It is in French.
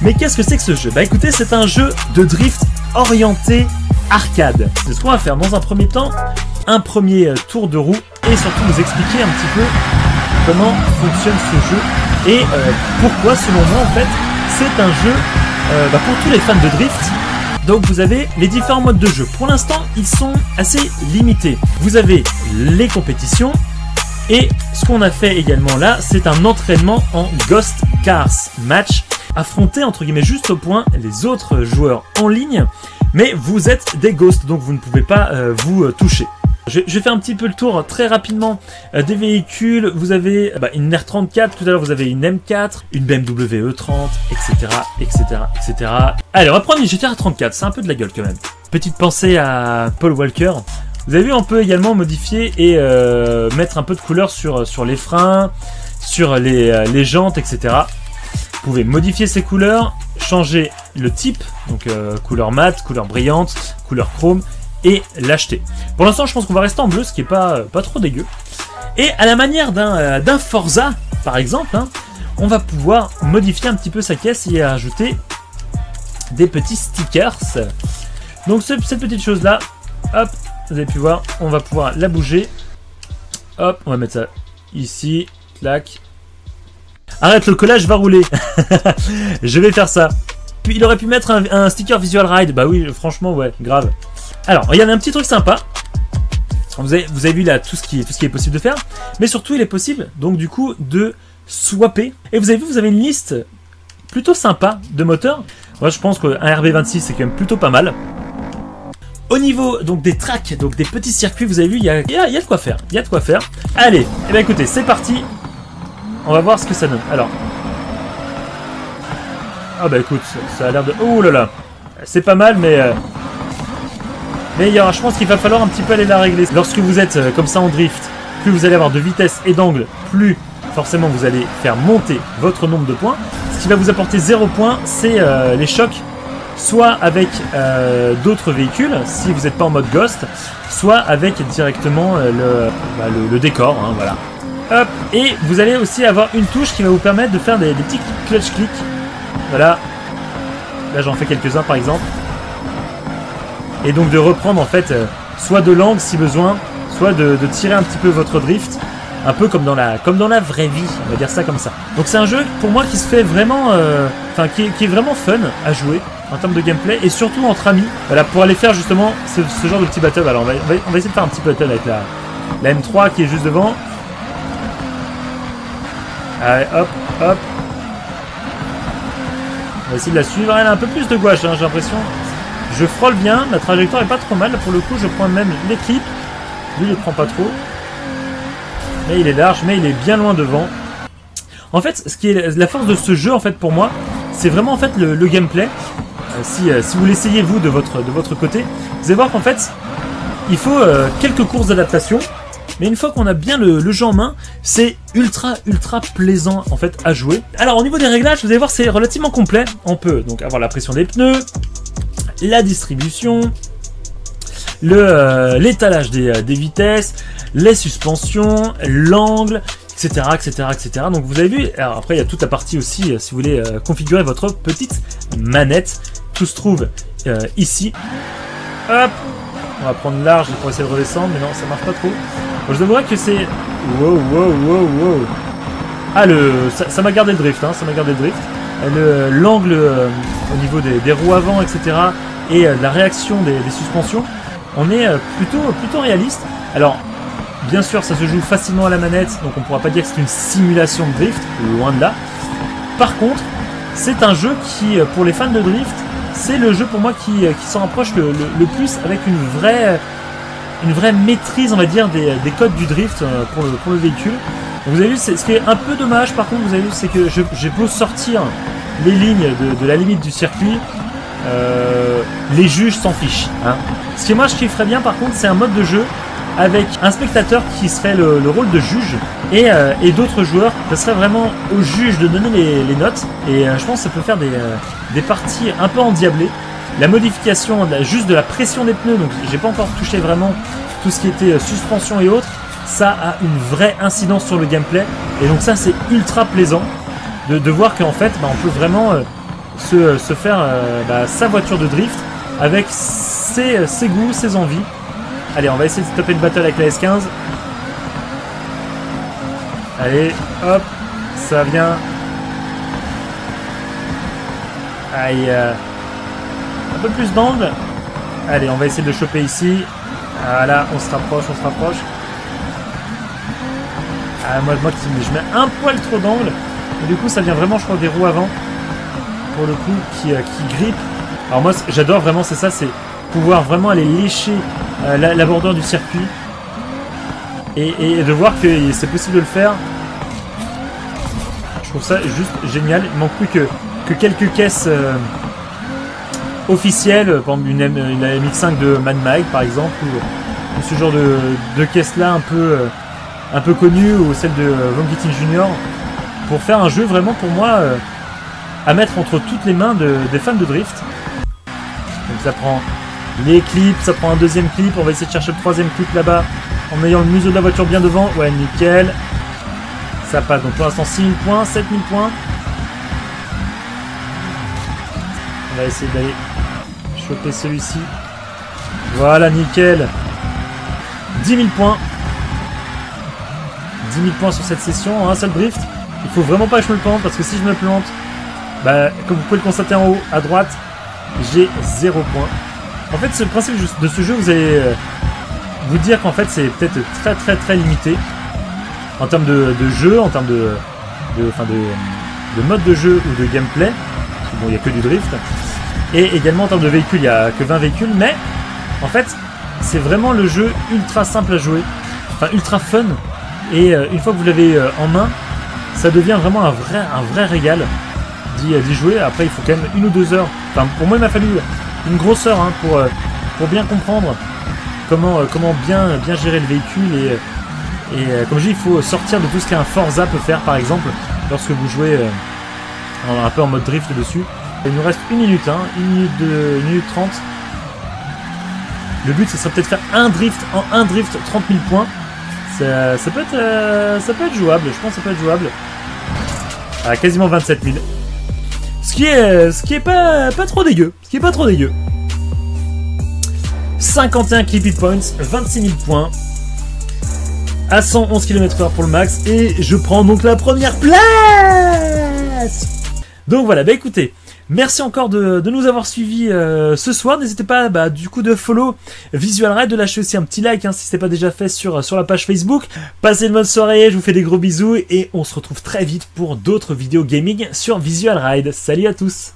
Mais qu'est-ce que c'est que ce jeu? Bah écoutez, c'est un jeu de drift orienté arcade. C'est ce qu'on va faire dans un premier temps, un premier tour de roue et surtout vous expliquer un petit peu comment fonctionne ce jeu et pourquoi selon moi en fait c'est un jeu pour tous les fans de drift. Donc vous avez les différents modes de jeu. Pour l'instant ils sont assez limités. Vous avez les compétitions et ce qu'on a fait également là c'est un entraînement en Ghost Cars Match. Affronter entre guillemets juste au point les autres joueurs en ligne, mais vous êtes des ghosts donc vous ne pouvez pas vous toucher. Je vais faire un petit peu le tour très rapidement des véhicules. Vous avez une R34, tout à l'heure vous avez une M4, une BMW E30, etc., etc., etc. Allez, on va prendre une GTR 34, c'est un peu de la gueule quand même. Petite pensée à Paul Walker. Vous avez vu, on peut également modifier et mettre un peu de couleur sur les freins, sur les jantes, etc. Vous pouvez modifier ces couleurs, changer le type, donc couleur mat, couleur brillante, couleur chrome, et l'acheter. Pour l'instant, je pense qu'on va rester en bleu, ce qui est pas trop dégueu. Et à la manière d'un Forza, par exemple, hein, on va pouvoir modifier un petit peu sa caisse et ajouter des petits stickers. Donc cette petite chose-là, hop, vous avez pu voir, on va pouvoir la bouger. Hop, on va mettre ça ici, clac. Arrête, le collage va rouler. Je vais faire ça. Puis il aurait pu mettre un sticker Visual Ride. Bah oui, franchement, ouais, grave. Alors, il y a un petit truc sympa. Vous avez vu là tout ce qui est possible de faire. Mais surtout, il est possible, donc du coup, de swapper. Et vous avez vu, vous avez une liste plutôt sympa de moteurs. Moi, je pense qu'un RB26, c'est quand même plutôt pas mal. Au niveau donc des tracks, donc des petits circuits, vous avez vu, il y a de quoi faire. Il y a de quoi faire. Allez, eh bien écoutez, c'est parti. On va voir ce que ça donne. Alors. Ah bah écoute, ça a l'air de... Oh là là. C'est pas mal, mais je pense qu'il va falloir un petit peu aller la régler. Lorsque vous êtes comme ça en drift, plus vous allez avoir de vitesse et d'angle, plus forcément vous allez faire monter votre nombre de points. Ce qui va vous apporter 0 points, c'est les chocs, soit avec d'autres véhicules, si vous n'êtes pas en mode ghost, soit avec directement le décor, hein, voilà. Hop, et vous allez aussi avoir une touche qui va vous permettre de faire des petits clutch clics. Voilà. Là j'en fais quelques-uns par exemple. Et donc de reprendre en fait soit de l'angle si besoin, soit de tirer un petit peu votre drift. Un peu comme dans la vraie vie, on va dire ça comme ça. Donc c'est un jeu pour moi qui se fait vraiment... qui est vraiment fun à jouer en termes de gameplay et surtout entre amis. Voilà, pour aller faire justement ce genre de petit battle. Alors on va essayer de faire un petit battle avec la M3 qui est juste devant. Allez, hop, hop. On va essayer de la suivre. Elle a un peu plus de gouache, hein, j'ai l'impression. Je frôle bien, la trajectoire est pas trop mal. Pour le coup, je prends même l'équipe. Lui, il ne prend pas trop. Mais il est large, mais il est bien loin devant. En fait, ce qui est la force de ce jeu, en fait, pour moi, c'est vraiment en fait le gameplay. Si vous l'essayez vous de votre côté, vous allez voir qu'en fait, il faut quelques courses d'adaptation. Mais une fois qu'on a bien le jeu en main, c'est ultra plaisant en fait à jouer. Alors au niveau des réglages, vous allez voir c'est relativement complet. On peut donc avoir la pression des pneus, la distribution, l'étalage des vitesses, les suspensions, l'angle, etc., etc., etc. Donc vous avez vu, alors après il y a toute la partie aussi, si vous voulez configurer votre petite manette. Tout se trouve ici. Hop, on va prendre large pour essayer de redescendre, mais non, ça marche pas trop. Bon, je devrais que c'est... Wow. Ah, ça m'a gardé le drift, hein, ça m'a gardé le drift. L'angle au niveau des roues avant, etc. Et la réaction des suspensions, on est plutôt réaliste. Alors, bien sûr, ça se joue facilement à la manette, donc on pourra pas dire que c'est une simulation de drift, loin de là. Par contre, c'est un jeu qui, pour les fans de drift, c'est le jeu pour moi qui s'en rapproche le plus avec une vraie maîtrise, on va dire, des codes du drift pour le véhicule. Donc vous avez vu, ce qui est un peu dommage, par contre, vous avez vu, c'est que j'ai beau sortir les lignes de la limite du circuit, les juges s'en fichent. Hein. Ce qui moi je kifferais bien, par contre, c'est un mode de jeu avec un spectateur qui serait le rôle de juge et d'autres joueurs. Ça serait vraiment au juge de donner les notes. Et je pense que ça peut faire des parties un peu endiablées. La modification juste de la pression des pneus, donc j'ai pas encore touché vraiment tout ce qui était suspension et autres, ça a une vraie incidence sur le gameplay. Et donc ça c'est ultra plaisant de voir qu'en fait on peut vraiment se faire sa voiture de drift avec ses goûts, ses envies. Allez, on va essayer de stopper une battle avec la S15. Allez, hop, ça vient. Aïe, un peu plus d'angle. Allez, on va essayer de le choper ici. Voilà, on se rapproche, on se rapproche. Ah, moi je mets un poil trop d'angle. Et du coup, ça vient vraiment, je crois, des roues avant. Pour le coup, qui grippe. Alors moi, j'adore vraiment, c'est ça, c'est pouvoir vraiment aller lécher la bordure du circuit. Et de voir que c'est possible de le faire. Je trouve ça juste génial. Il manque plus que quelques caisses officielles. Par exemple, une MX5 de Mad Mike, par exemple. Ou ce genre de caisse-là un peu connue. Ou celle de Von Gittin Jr. Pour faire un jeu vraiment, pour moi, à mettre entre toutes les mains des fans de drift. Donc ça prend les clips, ça prend un deuxième clip. On va essayer de chercher le troisième clip là-bas. En ayant le museau de la voiture bien devant. Ouais, nickel. Ça passe. Donc pour l'instant, 6000 points, 7000 points. On va essayer d'aller choper celui-ci. Voilà, nickel. 10 000 points. 10 000 points sur cette session. Un seul drift. Il faut vraiment pas que je me plante parce que si je me plante, comme vous pouvez le constater en haut à droite, j'ai 0 points. En fait, le principe de ce jeu, vous allez vous dire qu'en fait, c'est peut-être très limité en termes de jeu, en termes de mode de jeu ou de gameplay. Parce que bon, il n'y a que du drift. Et également en termes de véhicules, il n'y a que 20 véhicules. Mais en fait, c'est vraiment le jeu ultra simple à jouer. Enfin, ultra fun. Et une fois que vous l'avez en main, ça devient vraiment un vrai régal d'y jouer. Après, il faut quand même 1 ou 2 heures. Enfin, pour moi, il m'a fallu une grosse heure pour bien comprendre comment bien gérer le véhicule. Et comme je dis, il faut sortir de tout ce qu'un Forza peut faire, par exemple, lorsque vous jouez un peu en mode drift dessus. Il nous reste 1 minute, 1 minute 30. Le but, ce serait peut-être faire un drift en un drift 30 000 points. Ça peut être jouable, je pense que ça peut être jouable. À quasiment 27 000. Ce qui est pas trop dégueu. 51 clip points, 26 000 points. À 111 km/h pour le max. Et je prends donc la première place. Donc voilà, écoutez. Merci encore de nous avoir suivis ce soir. N'hésitez pas du coup de follow Visual Ride, de lâcher aussi un petit like si ce n'est pas déjà fait sur la page Facebook. Passez une bonne soirée, je vous fais des gros bisous et on se retrouve très vite pour d'autres vidéos gaming sur Visual Ride. Salut à tous!